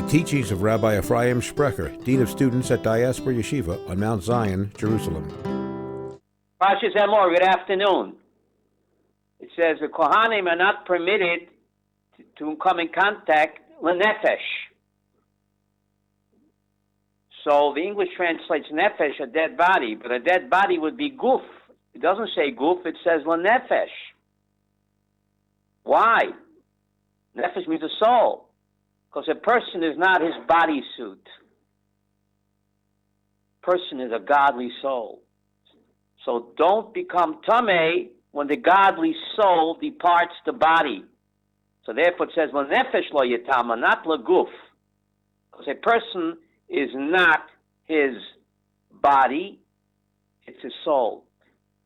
teachings of Rabbi Ephraim Sprecher, Dean of Students at Diaspora Yeshiva on Mount Zion, Jerusalem. Parshat Emor, good afternoon. It says the Kohanim are not permitted to come in contact with nefesh. So the English translates nefesh, a dead body, but a dead body would be guf. It doesn't say guf, it says nefesh. Why? Nefesh means a soul, because a person is not his bodysuit. Person is a godly soul. So don't become tameh when the godly soul departs the body. So therefore it says, nefesh lo yitama, not leguf. Because a person is not his body, it's his soul.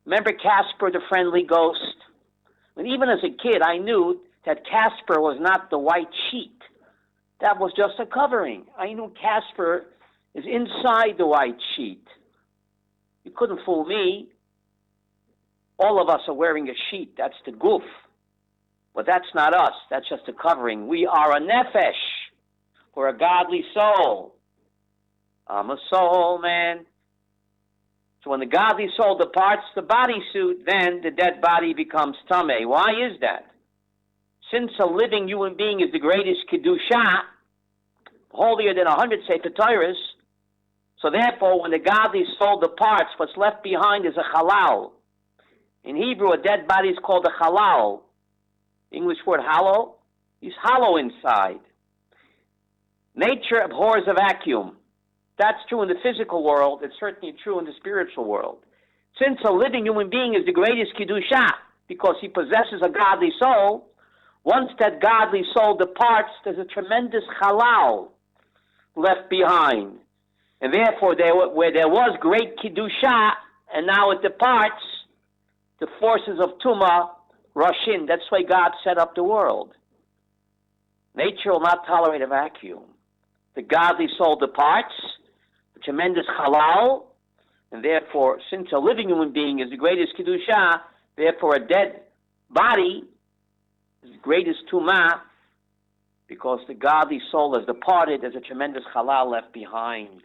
Remember Casper, the friendly ghost? And even as a kid, I knew that Casper was not the white sheet. That was just a covering. I knew Casper is inside the white sheet. You couldn't fool me. All of us are wearing a sheet. That's the guf. But that's not us. That's just a covering. We are a nefesh. We're a godly soul. I'm a soul, man. So when the godly soul departs the bodysuit, then the dead body becomes tameh. Why is that? Since a living human being is the greatest kedusha, holier than 100 Sefer Torahs, so therefore when the godly soul departs, what's left behind is a halal. In Hebrew, a dead body is called a halal. English word hollow, he's hollow inside. Nature abhors a vacuum. That's true in the physical world. It's certainly true in the spiritual world. Since a living human being is the greatest kedusha, because he possesses a godly soul, once that godly soul departs, there's a tremendous halal left behind. And therefore, where there was great kedusha, and now it departs, the forces of tumah rush in. That's why God set up the world. Nature will not tolerate a vacuum. The godly soul departs, a tremendous halal, and therefore, since a living human being is the greatest kedusha, therefore a dead body is the greatest tumah, because the godly soul has departed, there's a tremendous halal left behind.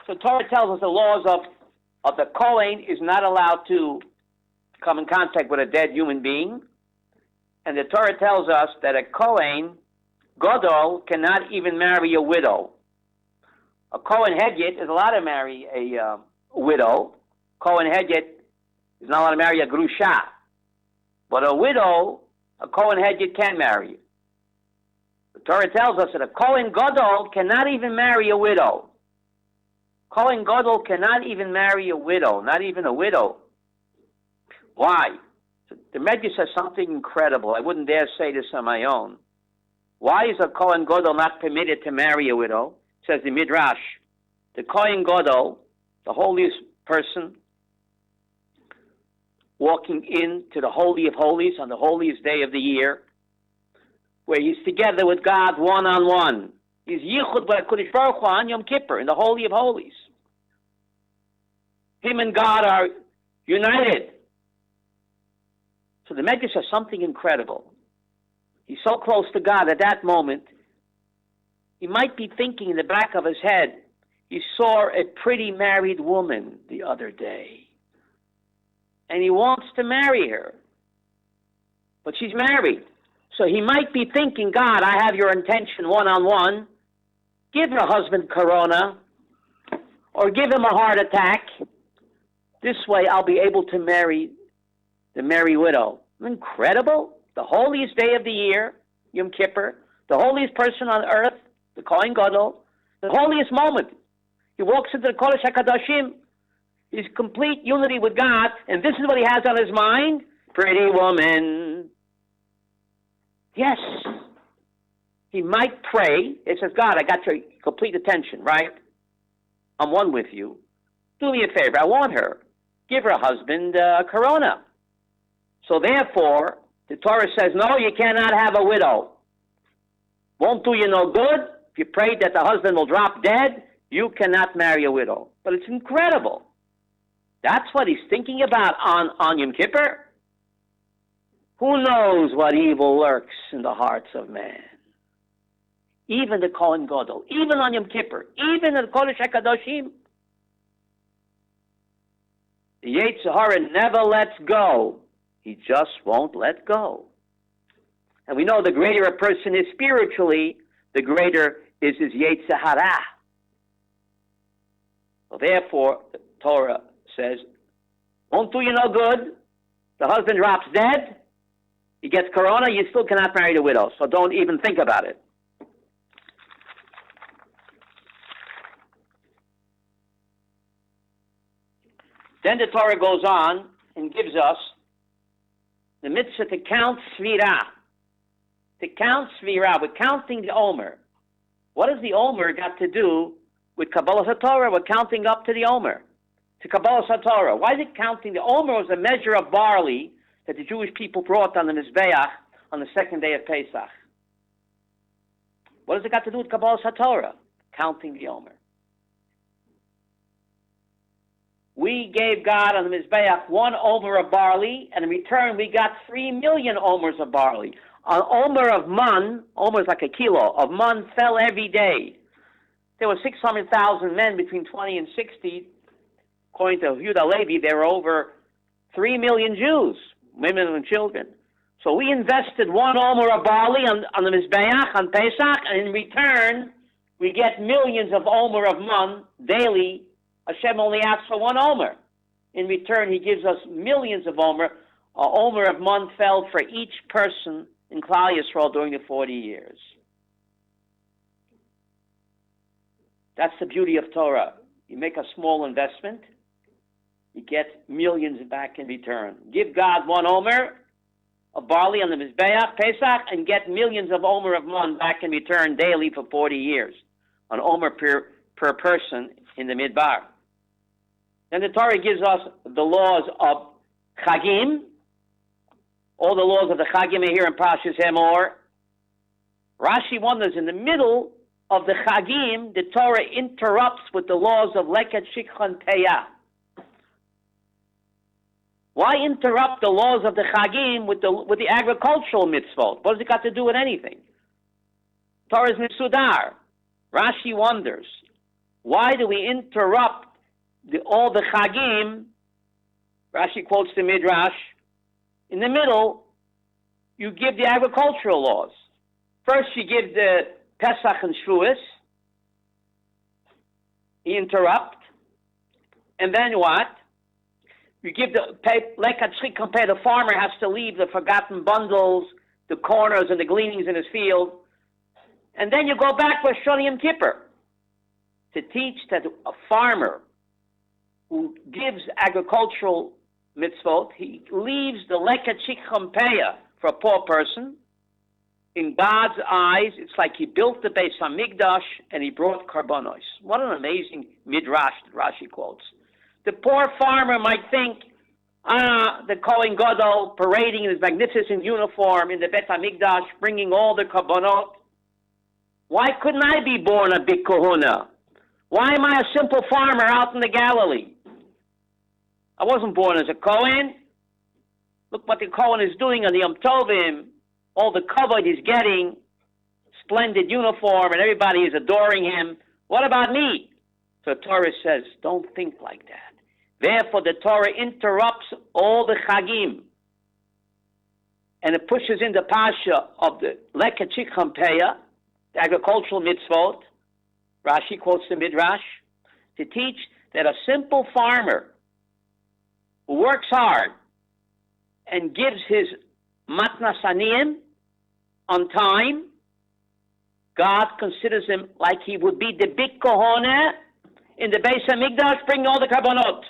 So Torah tells us the laws of the Kohen is not allowed to come in contact with a dead human being, and the Torah tells us that a Kohen Gadol cannot even marry a widow. A Kohen Hedyot is allowed to marry a widow. Kohen Hedyot is not allowed to marry a grusha. But a widow, a Kohen Hedyot can marry. The Torah tells us that a Kohen Gadol cannot even marry a widow. Kohen Gadol cannot even marry a widow, not even a widow. Why? The Medrash says something incredible. I wouldn't dare say this on my own. Why is a Kohen Gadol not permitted to marry a widow? Says the Midrash. The Kohen Gadol, the holiest person, walking into the Holy of Holies on the holiest day of the year, where he's together with God one-on-one. He's Yichud B'Kodesh Baruch Hu on Yom Kippur in the Holy of Holies. Him and God are united. So the Medrash says something incredible. He's so close to God at that moment, he might be thinking in the back of his head, he saw a pretty married woman the other day, and he wants to marry her, but she's married. So he might be thinking, God, I have your intention one-on-one. Give her husband corona, or give him a heart attack. This way I'll be able to marry the merry widow. Incredible. The holiest day of the year, Yom Kippur, the holiest person on earth, the Kohen Gadol, the holiest moment. He walks into the Kodesh HaKadoshim. He's complete unity with God, and this is what he has on his mind. Pretty woman. Yes. He might pray. It says, God, I got your complete attention, right? I'm one with you. Do me a favor. I want her. Give her husband corona. So therefore, the Torah says, no, you cannot have a widow. Won't do you no good. If you pray that the husband will drop dead, you cannot marry a widow. But it's incredible. That's what he's thinking about on Yom Kippur. Who knows what evil lurks in the hearts of man? even the Kohen Gadol, even on Yom Kippur, even in the Kodesh HaKadoshim. The Yetzer Hara never lets go. He just won't let go. And we know the greater a person is spiritually, the greater is his Yetzer Hara. So therefore, the Torah says, won't do you no good. The husband drops dead. He gets corona. You still cannot marry the widow. So don't even think about it. Then the Torah goes on and gives us the mitzvah to count Svirah. To count Svirah. We're counting the Omer. What does the Omer got to do with Kabbalah HaTorah? We're counting up to the Omer. To Kabbalah HaTorah. Why is it counting? The Omer was a measure of barley that the Jewish people brought on the Mizbeach on the second day of Pesach. What does it got to do with Kabbalah HaTorah? Counting the Omer. We gave God on the Mizbeach 1 omer of barley, and in return we got 3 million omers of barley. An omer of man, omer is like a kilo, of man fell every day. There were 600,000 men between 20 and 60. According to Yehuda Levi, there were over 3 million Jews, women and children. So we invested 1 omer of barley on the Mizbeach, on Pesach, and in return we get millions of omer of man daily. Hashem only asks for 1 omer. In return, he gives us millions of omer. A omer of man fell for each person in Klal Yisrael during the 40 years. That's the beauty of Torah. You make a small investment, you get millions back in return. Give God 1 omer of barley on the Mizbeach, Pesach, and get millions of omer of man back in return daily for 40 years. An omer per person in the Midbar. Then the Torah gives us the laws of Chagim. All the laws of the Chagim are here in Parshat Emor. Rashi wonders, in the middle of the Chagim, the Torah interrupts with the laws of Leket Shikhan Peyah. Why interrupt the laws of the Chagim with the agricultural mitzvot? What has it got to do with anything? Torah is Misudar. Rashi wonders, why do we interrupt all the Chagim? Rashi quotes the Midrash. In the middle, you give the agricultural laws. First, you give the Pesach and Shavuos. You interrupt. And then what? You give the Lekat Shchikam Peh. The farmer has to leave the forgotten bundles, the corners, and the gleanings in his field. And then you go back for Shoni Yom Kippur to teach that a farmer who gives agricultural mitzvot, he leaves the Leket Shikam Peh for a poor person. In God's eyes, it's like he built the Beis HaMikdash and he brought karbonos. What an amazing midrash that Rashi quotes. The poor farmer might think, the Kohen Gadol parading in his magnificent uniform in the Beit HaMikdash, bringing all the karbonot. Why couldn't I be born a big kahuna? Why am I a simple farmer out in the Galilee? I wasn't born as a Kohen. Look what the Kohen is doing on the Yom Tovim. All the kavod he's getting, splendid uniform, and everybody is adoring him. What about me? So the Torah says, don't think like that. Therefore, the Torah interrupts all the Chagim. And it pushes in the Pasha of the Leket Shikam Peh, the agricultural mitzvot. Rashi quotes the Midrash, to teach that a simple farmer who works hard and gives his matnas aniyim on time, God considers him like he would be the big kohona in the Beis HaMikdash, bringing all the karbonot.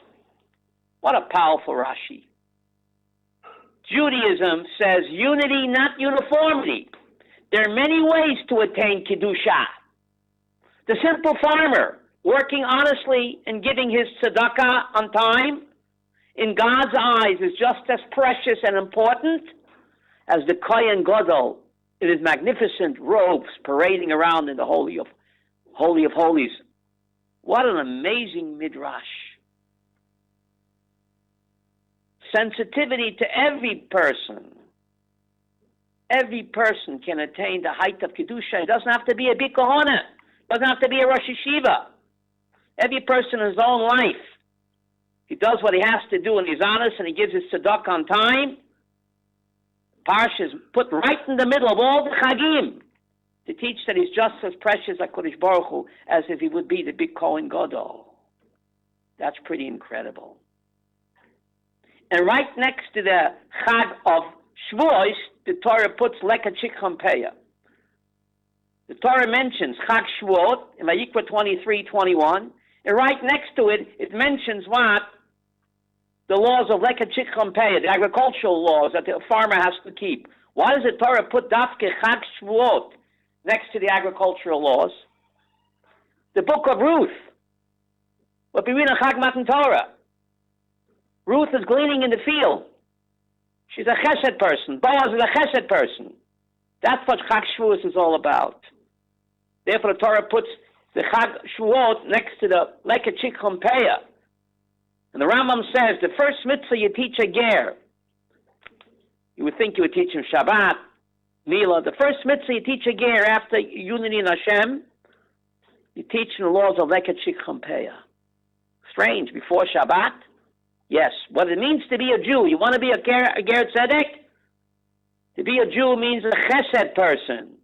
What a powerful Rashi. Judaism says unity, not uniformity. There are many ways to attain Kedusha. The simple farmer, working honestly and giving his tzedakah on time, in God's eyes is just as precious and important as the Kohen Gadol in his magnificent robes parading around in the Holy of Holies. What an amazing midrash. Sensitivity to every person. Every person can attain the height of Kedusha. It doesn't have to be a big kahuna. It doesn't have to be a Rosh Yeshiva. Every person in his own life, he does what he has to do and he's honest and he gives his tzedakah on time. Parsha is put right in the middle of all the Chagim to teach that he's just as precious as HaKadosh Baruch Hu as if he would be the big Kohen Gadol. That's pretty incredible. And right next to the Chag of Shavuos, the Torah puts Leka Chikam Peah. The Torah mentions Chag Shavuot in Vayikra 23:21, and right next to it, it mentions what? The laws of Leka Chikam Peah, the agricultural laws that the farmer has to keep. Why does the Torah put Dafke Chag Shavuot next to the agricultural laws? The book of Ruth. What we read in Chag Matan Torah. Ruth is gleaning in the field. She's a chesed person. Boaz is a chesed person. That's what Chag Shavuos is all about. Therefore, the Torah puts the Chag Shavuot next to the Leka Chikam Peah. And the Rambam says the first mitzvah you teach a ger. You would think you would teach him Shabbat, Mila. The first mitzvah you teach a ger after unity in Hashem, you teach the laws of Leka Chikam Peah. Strange. Before Shabbat? Yes. What it means to be a Jew. You want to be a ger tzedek? To be a Jew means a chesed person.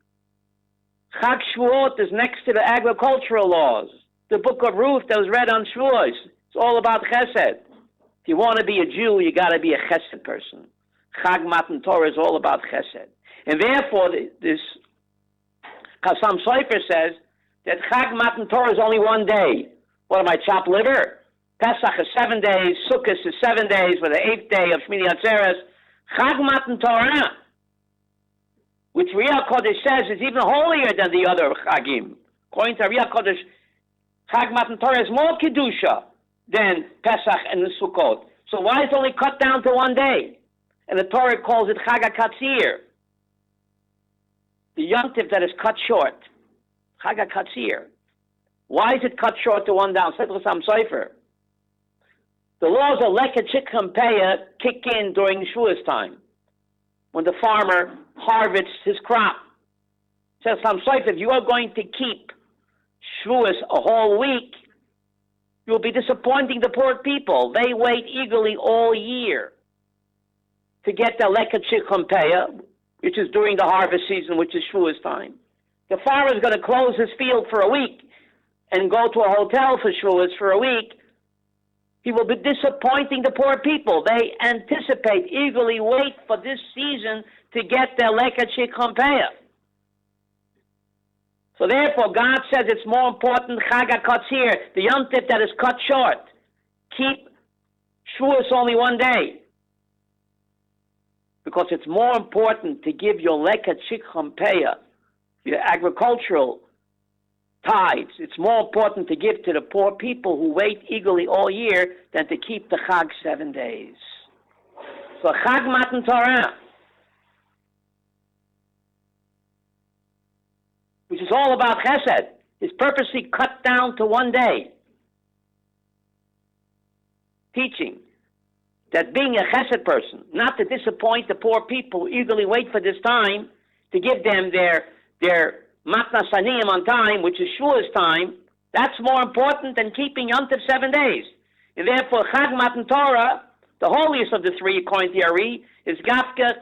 Chag Shavuot is next to the agricultural laws. The book of Ruth that was read on Shavuos. It's all about chesed. If you want to be a Jew, you got to be a chesed person. Chag Matan Torah is all about chesed. And therefore, this Chassam Sofer says that Chag Matan Torah is only one day. What am I, chopped liver? Pesach is 7 days, Sukkot is 7 days, with the 8th day of Shmini Atzeres. Chag Matan Torah, which Riyah Kodesh says is even holier than the other Chagim. According to Riyah Kodesh, Chag Matan Torah is more Kedusha than Pesach and Sukkot. So why is it only cut down to 1 day? And the Torah calls it Chag HaKatzir. The Yom Tov that is cut short. Chag HaKatzir. Why is it cut short to 1 down? Said Chassam Sofer. The laws of Leka Chikam Peah kick in during Shavuos time, when the farmer harvests his crop. Says Chassam Sofer, if you are going to keep Shavuos a whole week, you'll be disappointing the poor people. They wait eagerly all year to get the Leka Chikam Peah, which is during the harvest season, which is Shavuos time. The farmer is going to close his field for a week and go to a hotel for Shavuos for a week. He will be disappointing the poor people. They anticipate, eagerly wait for this season to get their Leka Chikam Peah. So therefore, God says it's more important, Chag HaKatzir, the Yom Tov that is cut short. Keep Shavuos only 1 day. Because it's more important to give your Leka Chikam Peah, your agricultural tithes. It's more important to give to the poor people who wait eagerly all year than to keep the Chag 7 days. So Chag Matan Torah, which is all about chesed, is purposely cut down to 1 day. Teaching that being a chesed person, not to disappoint the poor people who eagerly wait for this time, to give them their Matnas Aniyim on time, which is Shavuos time, that's more important than keeping Yom Tov 7 days. And therefore, Chag Matan Torah, the holiest of the three, according to Ari, is Gafka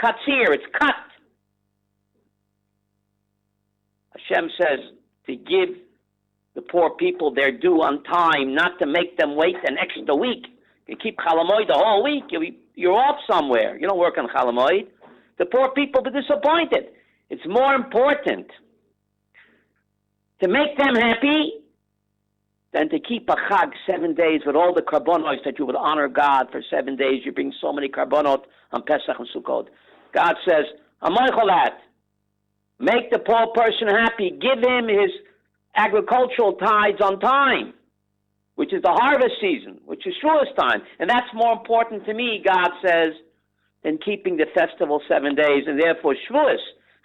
Katzir, it's cut. Hashem says to give the poor people their due on time, not to make them wait an extra week. You keep Chalamoid the whole week, you're off somewhere. You don't work on Chalamoid. The poor people will be disappointed. It's more important to make them happy than to keep a Chag 7 days with all the karbonos that you would honor God for 7 days. You bring so many karbonot on Pesach and Sukkot. God says, Amoicholat, make the poor person happy. Give him his agricultural tithes on time, which is the harvest season, which is Shavuos time. And that's more important to me, God says, than keeping the festival 7 days. And therefore, Shavuos,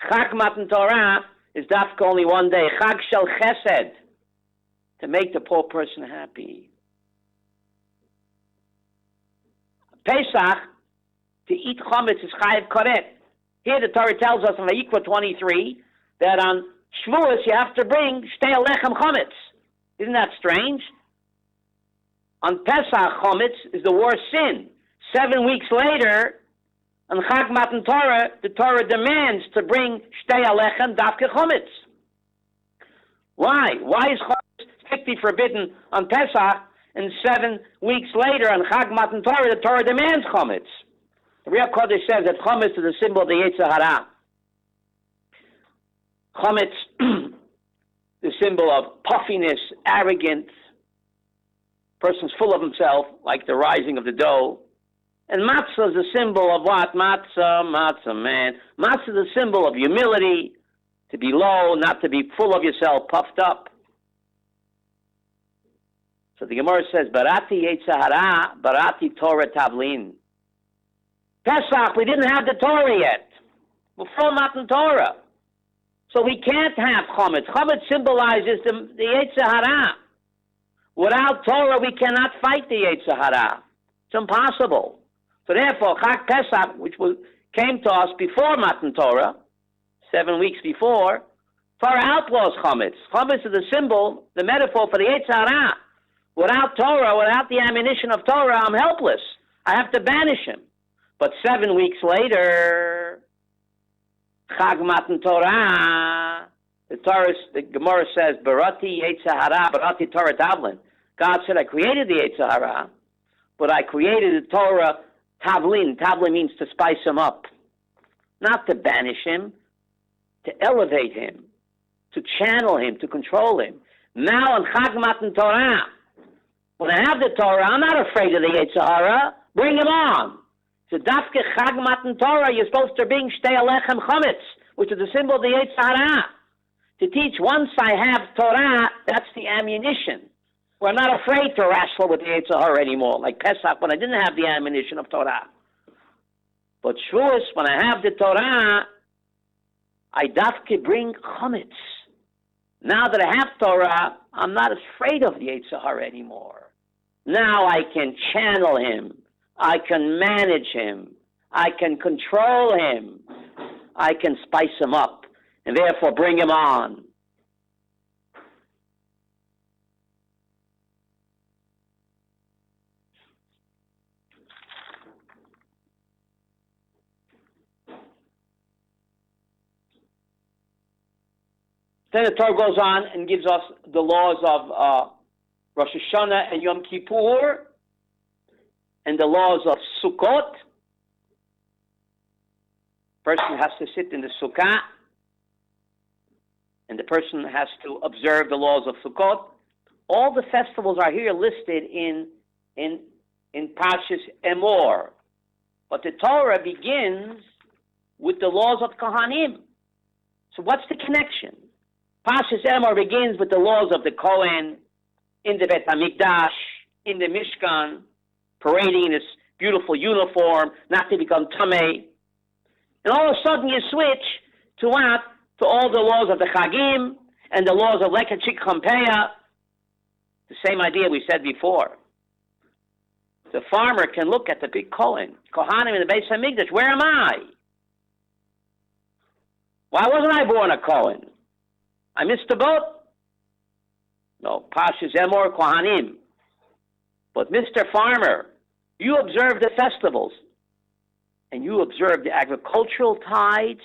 Chag Matan Torah, is dafka only 1 day. Chag Shel Chesed, to make the poor person happy. Pesach, to eat chametz is chayiv karet. Here the Torah tells us in Vayikra 23 that on Shavuos you have to bring shtei lechem chometz. Isn't that strange? On Pesach, chometz is the worst sin. 7 weeks later, on Chag Matan Torah, the Torah demands to bring shtei lechem dafke chometz. Why? Why is chometz strictly forbidden on Pesach, and 7 weeks later on Chag Matan Torah, the Torah demands chometz? The Real Kodesh says that chometz is a symbol of the Yetzer Hara. Chometz, the symbol of puffiness, arrogance. Person's full of himself, like the rising of the dough. And matzah is a symbol of what? Matzah, man. Matzah is a symbol of humility, to be low, not to be full of yourself, puffed up. So the Emor says, Barati Yetzer Hara, Barati Torah Tavlin. Pesach, we didn't have the Torah yet. We're from Matan Torah. So we can't have chometz. Chometz symbolizes the Yetzer Hara. Without Torah, we cannot fight the Yetzer Hara. It's impossible. So therefore, Chag Pesach, which came to us before Matan Torah, 7 weeks before, Torah outlaws chometz. Chometz is the symbol, the metaphor for the Yetzer Hara. Without Torah, without the ammunition of Torah, I'm helpless. I have to banish him. But 7 weeks later, Chag Matan Torah, the Gemara says, Barati Yetzer Hara, Barati Torah Tavlin. God said, I created the Yetzer Hara, but I created the Torah Tavlin. Tavlin means to spice him up. Not to banish him, to elevate him, to channel him, to control him. Now in Chag Matan Torah, when I have the Torah, I'm not afraid of the Yetzer Hara. Bring him on. So dafke Chag Matan Torah, you're supposed to bring shtei lechem chometz, which is the symbol of the Yetzer Hara. To teach once I have Torah, that's the ammunition. We're not afraid to wrestle with the Yetzer Hara anymore, like Pesach when I didn't have the ammunition of Torah. But Shavuos, when I have the Torah, I dafke bring chometz. Now that I have Torah, I'm not afraid of the Yetzer Hara anymore. Now I can channel him. I can manage him. I can control him. I can spice him up, and therefore bring him on. Then the Torah goes on and gives us the laws of Rosh Hashanah and Yom Kippur, and the laws of Sukkot. Person has to sit in the Sukkah, and the person has to observe the laws of Sukkot. All the festivals are here listed in Parshat Emor. But the Torah begins with the laws of Kohanim. So what's the connection? Parshat Emor begins with the laws of the Kohen in the Bet HaMikdash, in the Mishkan, parading in this beautiful uniform, not to become tamei. And all of a sudden you switch to what? To all the laws of the Chagim and the laws of Lekachik Champeya. The same idea we said before. The farmer can look at the big Kohanim in the Beis HaMikdash. Where am I? Why wasn't I born a Kohen? I missed the boat? No, Parshat Emor Kohanim. But Mr. Farmer, you observe the festivals, and you observe the agricultural tides.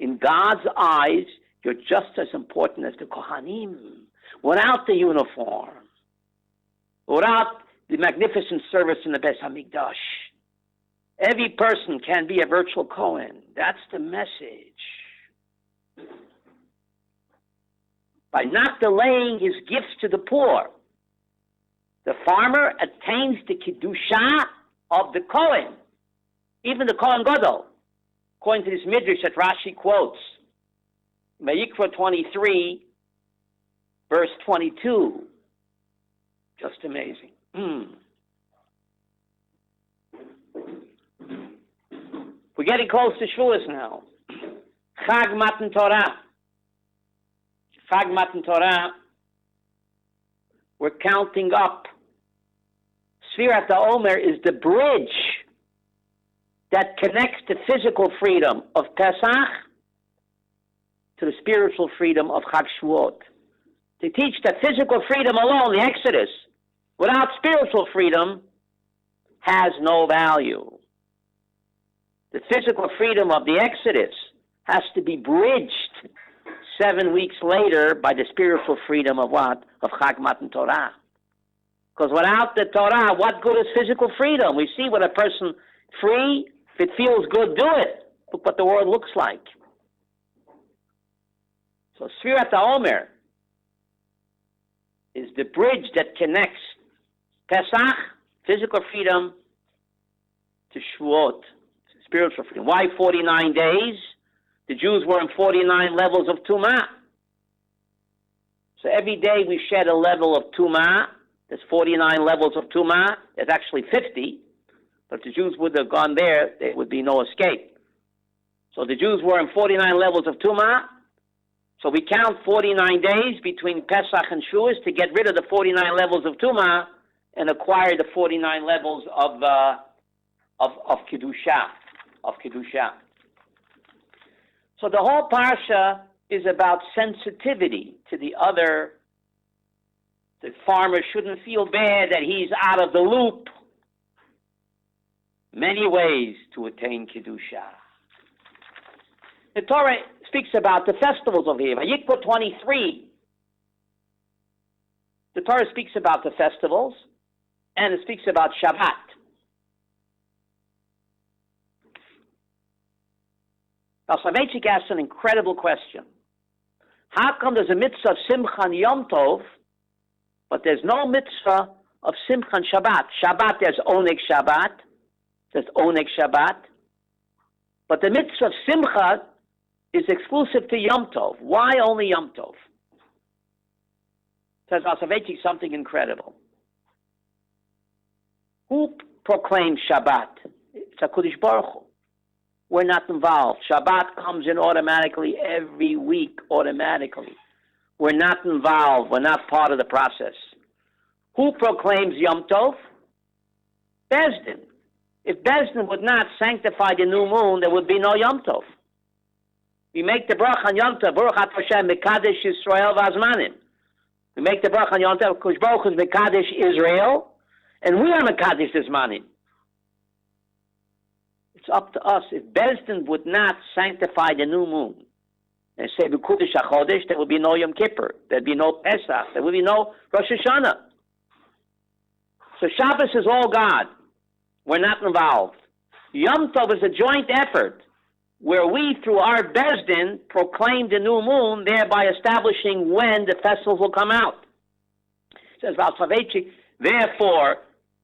In God's eyes, you're just as important as the Kohanim. Without the uniform, without the magnificent service in the Beis HaMikdash, every person can be a virtual Kohen. That's the message. By not delaying his gifts to the poor, the farmer attains the Kedusha of the Kohen, even the Kohen Gadol, according to this Midrash that Rashi quotes. Vayikra 23, verse 22. Just amazing. We're getting close to Shavuos now. Chag Matan Torah. Chag Matan Torah. We're counting up. Sfirat HaOmer is the bridge that connects the physical freedom of Pesach to the spiritual freedom of Chag Shavuot. To teach that physical freedom alone, the Exodus, without spiritual freedom, has no value. The physical freedom of the Exodus has to be bridged 7 weeks later by the spiritual freedom of what? Of Chag Matan Torah. Because without the Torah, what good is physical freedom? We see when a person free, if it feels good, do it. Look what the world looks like. So Sfirat HaOmer is the bridge that connects Pesach, physical freedom, to Shavuot, spiritual freedom. Why 49 days? The Jews were in 49 levels of Tumah. So every day we shed a level of Tumah. There's 49 levels of Tumah. There's actually 50. But if the Jews would have gone there, there would be no escape. So the Jews were in 49 levels of Tumah. So we count 49 days between Pesach and Shavuos to get rid of the 49 levels of Tumah and acquire the 49 levels of Kedusha. So the whole Parsha is about sensitivity to the other. The farmer shouldn't feel bad that he's out of the loop. Many ways to attain Kedusha. The Torah speaks about the festivals over here. Vayikra 23. The Torah speaks about the festivals, and it speaks about Shabbat. Now, Soloveitchik asks an incredible question. How come there's a mitzvah of Simcha and Yom Tov, but there's no mitzvah of Simcha and Shabbat? Shabbat, there's Oneg Shabbat. There's Oneg Shabbat. But the mitzvah of Simcha is exclusive to Yom Tov. Why only Yom Tov? Says Soloveitchik something incredible. Who proclaims Shabbat? It's HaKadosh Baruch Hu. We're not involved. Shabbat comes in automatically every week, automatically. We're not involved. We're not part of the process. Who proclaims Yom Tov? Bezdin. If Bezdin would not sanctify the new moon, there would be no Yom Tov. We make the bracha on Yom Tov, Baruch Atah Hashem, Mekadesh Yisrael v'Azmanim. We make the bracha on Yom Tov, Kosh Baruch Hu is Mekadesh Israel, and we are Mekadesh Azmanim. It's up to us. If Bezdin would not sanctify the new moon and say B'Kudesh HaChodesh, there would be no Yom Kippur, there'd be no Pesach, there would be no Rosh Hashanah. So Shabbos is all God. We're not involved. Yom Tov is a joint effort where we, through our Bezdin, proclaim the new moon, thereby establishing when the festivals will come out. It says Rav Soloveitchik, therefore,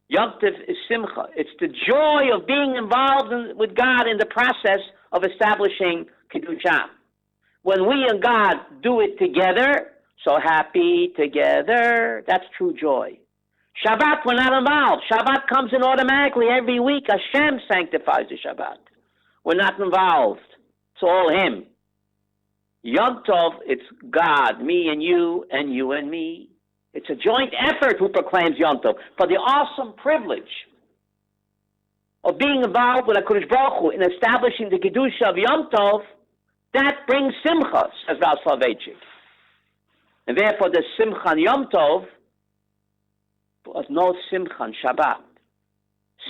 Yom Tov is Simcha. It's the joy of being involved with God in the process of establishing Kedusha. When we and God do it together, so happy together, that's true joy. Shabbat, we're not involved. Shabbat comes in automatically every week. Hashem sanctifies the Shabbat. We're not involved. It's all Him. Yom Tov, it's God, me and you and me. It's a joint effort who proclaims Yom Tov. For the awesome privilege of being involved with HaKadosh Baruch Hu in establishing the Kedusha of Yom Tov, that brings Simcha, says Rav Soloveitchik. And therefore the Simcha on Yom Tov was no Simcha on Shabbat.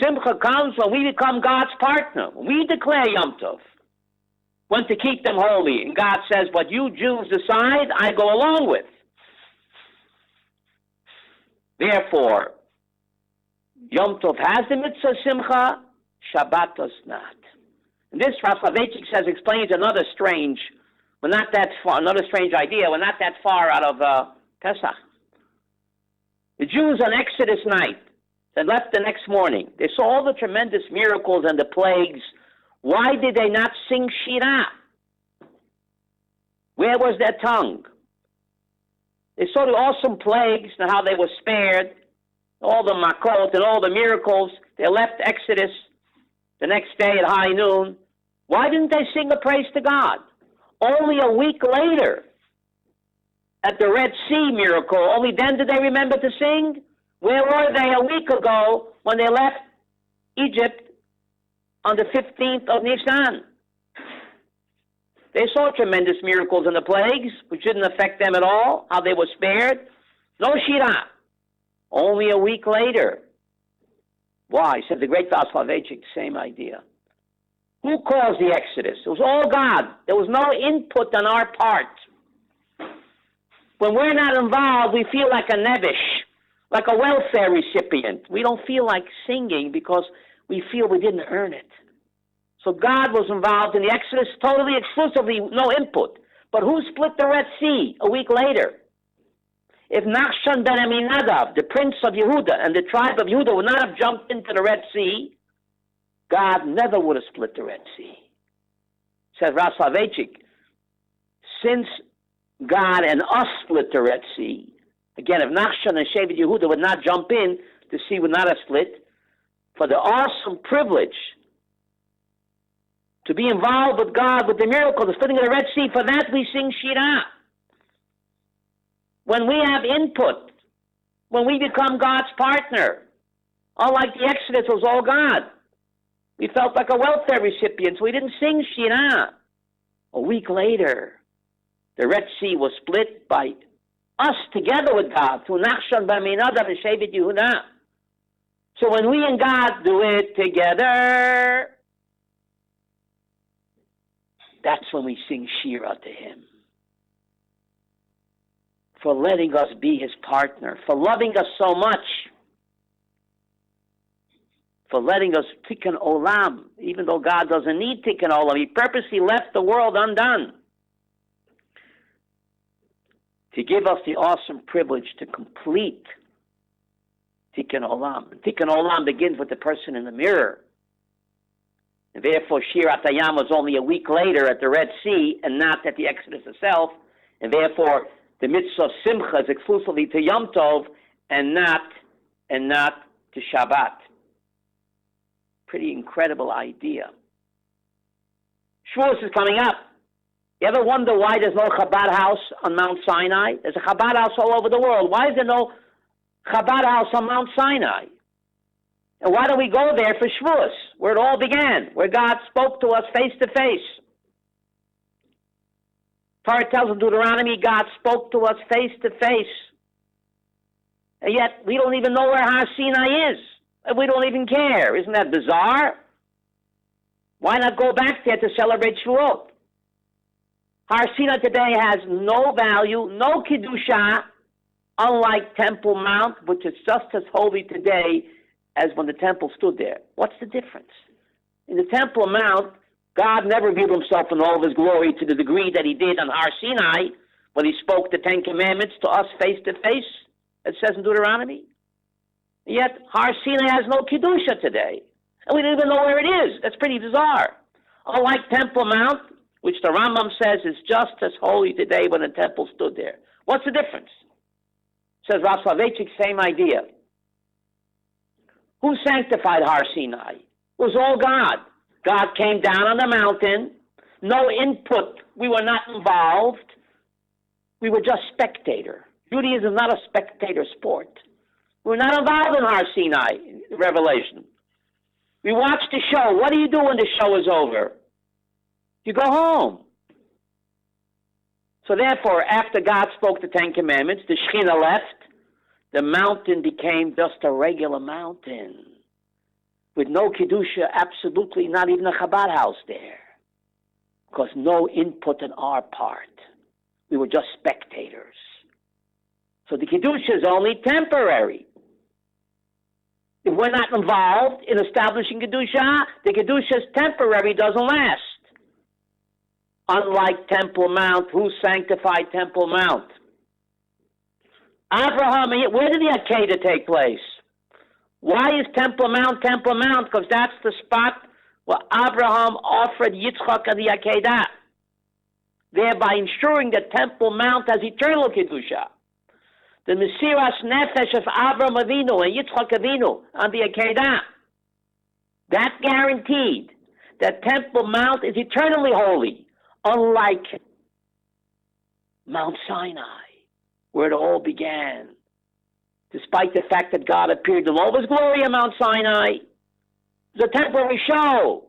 Simcha comes when we become God's partner. When we declare Yom Tov, when to keep them holy. And God says, what you Jews decide, I go along with. Therefore, Yom Tov has the mitzvah Simcha, Shabbat does not. And this, Rav Soloveitchik says, explains another strange idea. We're not that far out of Pesach. The Jews on Exodus night, they left the next morning. They saw all the tremendous miracles and the plagues. Why did they not sing Shirah? Where was their tongue? They saw the awesome plagues and how they were spared, all the makot and all the miracles. They left Exodus the next day at high noon. Why didn't they sing a praise to God? Only a week later, at the Red Sea miracle, only then did they remember to sing? Where were they a week ago when they left Egypt on the 15th of Nisan. They saw tremendous miracles in the plagues, which didn't affect them at all, how they were spared. No Shira. Only a week later. Why? Said the great Vas Soloveitchik, same idea. Who caused the Exodus? It was all God. There was no input on our part. When we're not involved, we feel like a nevish, like a welfare recipient. We don't feel like singing because we feel we didn't earn it. So God was involved in the Exodus totally, exclusively, no input. But who split the Red Sea a week later? If Nachshon ben Aminadav, the prince of Yehuda and the tribe of Yehuda, would not have jumped into the Red Sea, God never would have split the Red Sea. Said Rav Soloveitchik, since God and us split the Red Sea, again, if Nachshon and Shevet Yehuda would not jump in, the sea would not have split. For the awesome privilege to be involved with God, with the miracle, the splitting of the Red Sea, for that we sing Shirah. When we have input, when we become God's partner, unlike the Exodus was all God. We felt like a welfare recipient, so we didn't sing Shirah. A week later, the Red Sea was split by us together with God, through Nachshon ben Aminadav and Shevet Yehuda. So when we and God do it together, that's when we sing Shira to Him. For letting us be His partner, for loving us so much, for letting us tikkun olam, even though God doesn't need tikkun olam. He purposely left the world undone to give us the awesome privilege to complete tikkun olam. Tikkun olam begins with the person in the mirror. And therefore, Shirat Hayam was only a week later at the Red Sea and not at the Exodus itself. And therefore, the mitzvah of Simcha is exclusively to Yom Tov and not to Shabbat. Pretty incredible idea. Shavuos is coming up. You ever wonder why there's no Chabad house on Mount Sinai? There's a Chabad house all over the world. Why is there no Chabad house on Mount Sinai? And why do we go there for Shavuos, where it all began, where God spoke to us face to face? Torah tells in Deuteronomy, God spoke to us face to face. And yet, we don't even know where Har Sinai is. And we don't even care. Isn't that bizarre? Why not go back there to celebrate Shavuot? Har Sinai today has no value, no Kedusha, unlike Temple Mount, which is just as holy today as when the temple stood there. What's the difference? In the Temple Mount, God never revealed Himself in all of His glory to the degree that He did on Har Sinai when He spoke the Ten Commandments to us face to face, it says in Deuteronomy. Yet Har Sinai has no Kedusha today. And we don't even know where it is. That's pretty bizarre. Unlike Temple Mount, which the Rambam says is just as holy today when the temple stood there. What's the difference? Says Rav Soloveitchik, same idea. Who sanctified Har Sinai? It was all God. God came down on the mountain. No input. We were not involved. We were just spectator. Judaism is not a spectator sport. We're not involved in Har Sinai, Revelation. We watch the show. What do you do when the show is over? You go home. So therefore, after God spoke the Ten Commandments, the Shekhinah left, the mountain became just a regular mountain with no Kedusha, absolutely not even a Chabad house there, because no input on our part. We were just spectators. So the Kedusha is only temporary. If we're not involved in establishing Kedusha, the Kedusha is temporary, doesn't last. Unlike Temple Mount, who sanctified Temple Mount? Abraham, where did the Akedah take place? Why is Temple Mount Temple Mount? Because that's the spot where Abraham offered Yitzchak and the Akedah, thereby ensuring that Temple Mount has eternal Kedusha. The Mesiras Nefesh of Abraham Avinu and Yitzchak Avinu on the Akedah, that guaranteed that Temple Mount is eternally holy, unlike Mount Sinai, where it all began. Despite the fact that God appeared in all of His glory on Mount Sinai, it's a temporary show.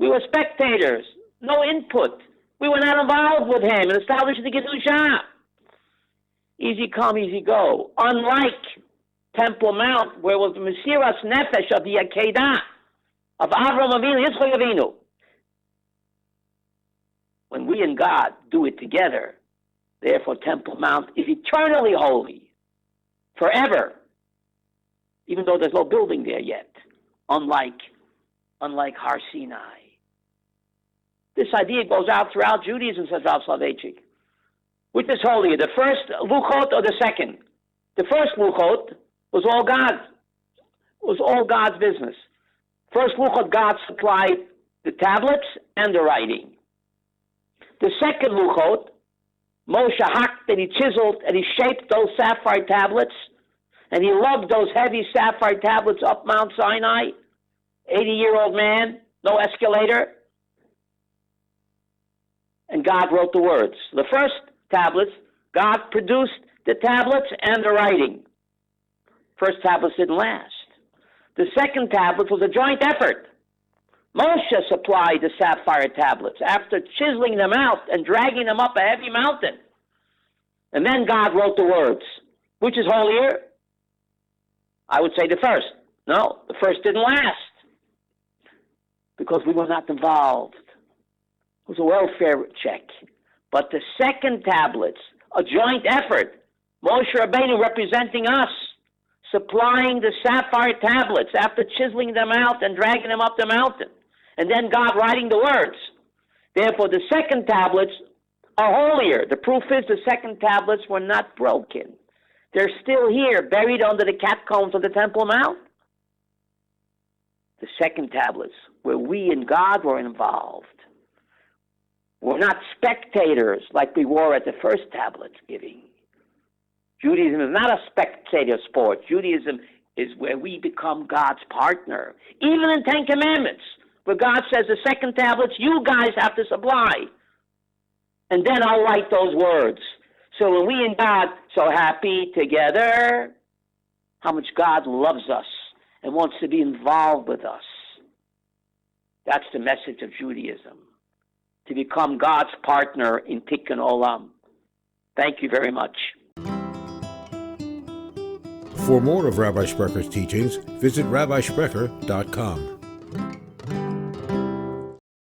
We were spectators, no input. We were not involved with him in establishing the Kedusha. Easy come, easy go. Unlike Temple Mount, where was the Mesiras Nefesh of the Akedah, of Avram Avinu, Yitzchak Avinu. When we and God do it together, therefore Temple Mount is eternally holy, forever, even though there's no building there yet, unlike Har Sinai. This idea goes out throughout Judaism, says Rav Soloveitchik. Which is holier, the first luchot or the second? The first luchot was all God's business. First luchot, God supplied the tablets and the writing. The second luchot, Moshe hacked and he chiseled and he shaped those sapphire tablets, and he lugged those heavy sapphire tablets up Mount Sinai. 80-year-old man, no escalator. And God wrote the words. The first tablets, God produced the tablets and the writing. First tablets didn't last. The second tablet was a joint effort. Moshe supplied the sapphire tablets after chiseling them out and dragging them up a heavy mountain. And then God wrote the words. Which is holier? I would say the first. No, the first didn't last because we were not involved. It was a welfare check. But the second tablets, a joint effort, Moshe Rabbeinu representing us, supplying the sapphire tablets after chiseling them out and dragging them up the mountain, and then God writing the words. Therefore, the second tablets are holier. The proof is the second tablets were not broken. They're still here, buried under the catacombs of the Temple Mount. The second tablets, where we and God were involved. We're not spectators like we were at the first tablet giving. Judaism is not a spectator sport. Judaism is where we become God's partner. Even in Ten Commandments, where God says the second tablets, you guys have to supply. And then I'll write those words. So when we and God so happy together, how much God loves us and wants to be involved with us. That's the message of Judaism. To become God's partner in Tikkun Olam. Thank you very much. For more of Rabbi Sprecher's teachings, visit rabbisprecher.com.